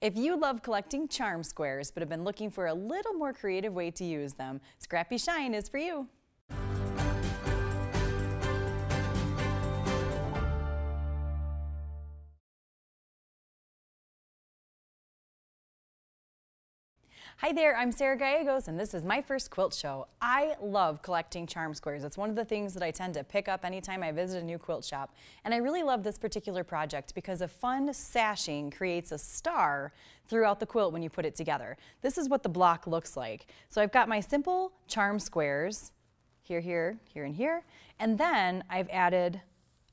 If you love collecting charm squares but have been looking for a little more creative way to use them, Scrappy Shine is for you. Hi there, I'm Sara Gallegos and this is My First Quilt Show. I love collecting charm squares. It's one of the things that I tend to pick up anytime I visit a new quilt shop. And I really love this particular project because a fun sashing creates a star throughout the quilt when you put it together. This is what the block looks like. So I've got my simple charm squares, here, here, here, and here. And then I've added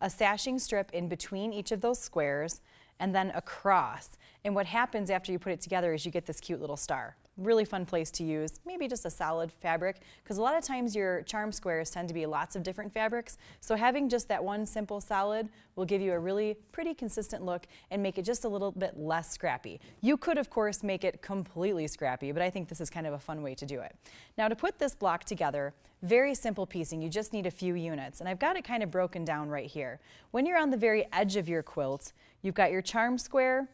a sashing strip in between each of those squares and then across. And what happens after you put it together is you get this cute little star. Really fun place to use, maybe just a solid fabric, because a lot of times your charm squares tend to be lots of different fabrics, so having just that one simple solid will give you a really pretty consistent look and make it just a little bit less scrappy. You could of course make it completely scrappy, but I think this is kind of a fun way to do it. Now to put this block together, very simple piecing, you just need a few units, and I've got it kind of broken down right here. When you're on the very edge of your quilt, you've got your charm square,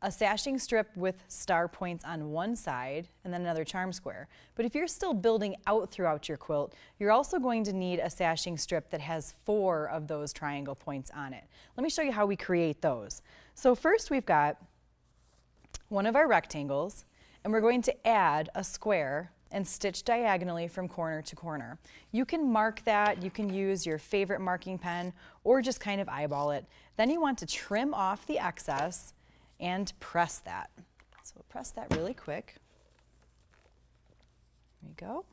a sashing strip with star points on one side, and then another charm square. But if you're still building out throughout your quilt, you're also going to need a sashing strip that has 4 of those triangle points on it. Let me show you how we create those. So first we've got one of our rectangles, and we're going to add a square and stitch diagonally from corner to corner. You can mark that, you can use your favorite marking pen, or just kind of eyeball it. Then you want to trim off the excess and press that. So we'll press that really quick. There we go.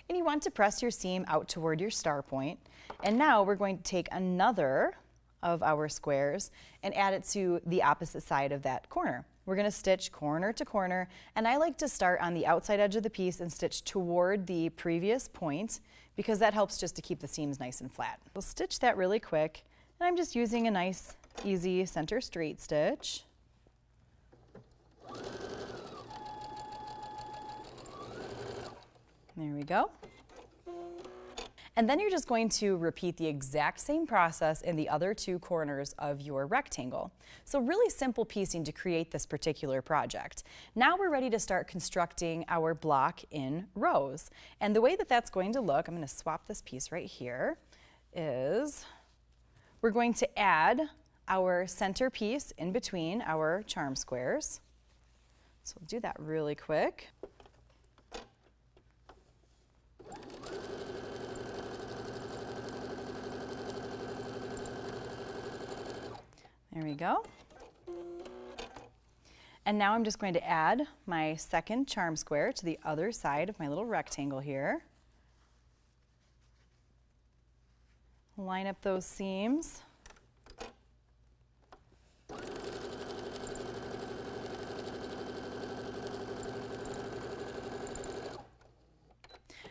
And you want to press your seam out toward your star point. And now we're going to take another of our squares and add it to the opposite side of that corner. We're going to stitch corner to corner, and I like to start on the outside edge of the piece and stitch toward the previous point because that helps just to keep the seams nice and flat. We'll stitch that really quick, and I'm just using a nice easy center straight stitch. There we go. And then you're just going to repeat the exact same process in the other 2 corners of your rectangle. So really simple piecing to create this particular project. Now we're ready to start constructing our block in rows. And the way that that's going to look, I'm going to swap this piece right here, is we're going to add our center piece in between our charm squares. So we'll do that really quick. There we go. And now I'm just going to add my second charm square to the other side of my little rectangle here. Line up those seams.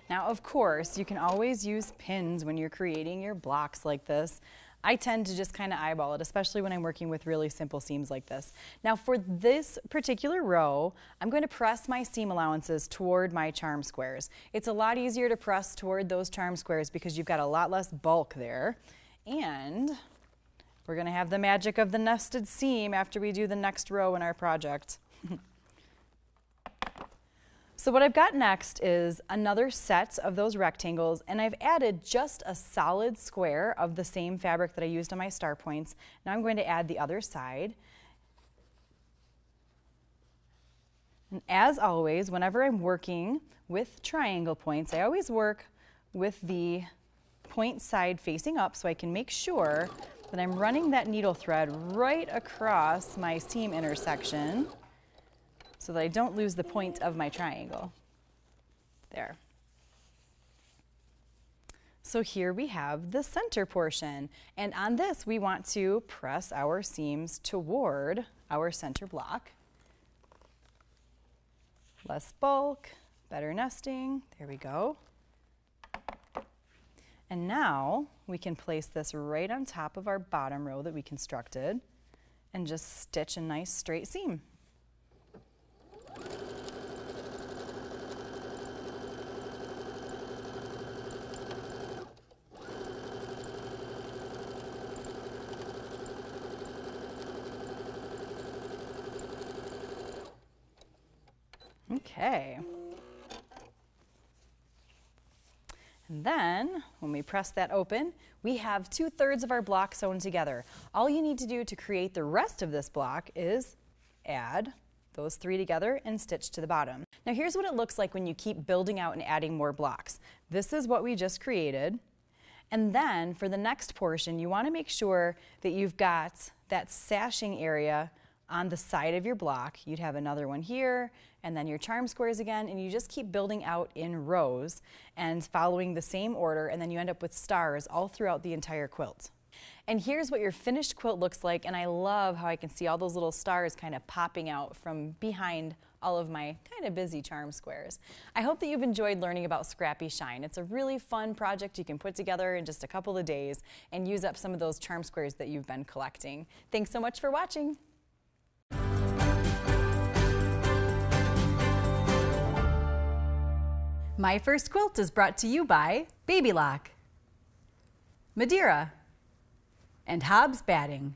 Now, of course, you can always use pins when you're creating your blocks like this. I tend to just kind of eyeball it, especially when I'm working with really simple seams like this. Now, for this particular row, I'm going to press my seam allowances toward my charm squares. It's a lot easier to press toward those charm squares because you've got a lot less bulk there. And we're going to have the magic of the nested seam after we do the next row in our project. So what I've got next is another set of those rectangles, and I've added just a solid square of the same fabric that I used on my star points. Now I'm going to add the other side. And as always, whenever I'm working with triangle points, I always work with the point side facing up so I can make sure that I'm running that needle thread right across my seam intersection, so that I don't lose the point of my triangle. There. So here we have the center portion, and on this we want to press our seams toward our center block. Less bulk, better nesting, there we go. And now we can place this right on top of our bottom row that we constructed and just stitch a nice straight seam. Okay. And then when we press that open, we have 2/3 of our block sewn together. All you need to do to create the rest of this block is add those 3 together and stitch to the bottom. Now here's what it looks like when you keep building out and adding more blocks. This is what we just created. And then for the next portion, you want to make sure that you've got that sashing area on the side of your block. You'd have another one here, and then your charm squares again, and you just keep building out in rows and following the same order, and then you end up with stars all throughout the entire quilt. And here's what your finished quilt looks like, and I love how I can see all those little stars kind of popping out from behind all of my kind of busy charm squares. I hope that you've enjoyed learning about Scrappy Shine. It's a really fun project you can put together in just a couple of days and use up some of those charm squares that you've been collecting. Thanks so much for watching. My First Quilt is brought to you by Baby Lock, Madeira, and Hobbs Batting.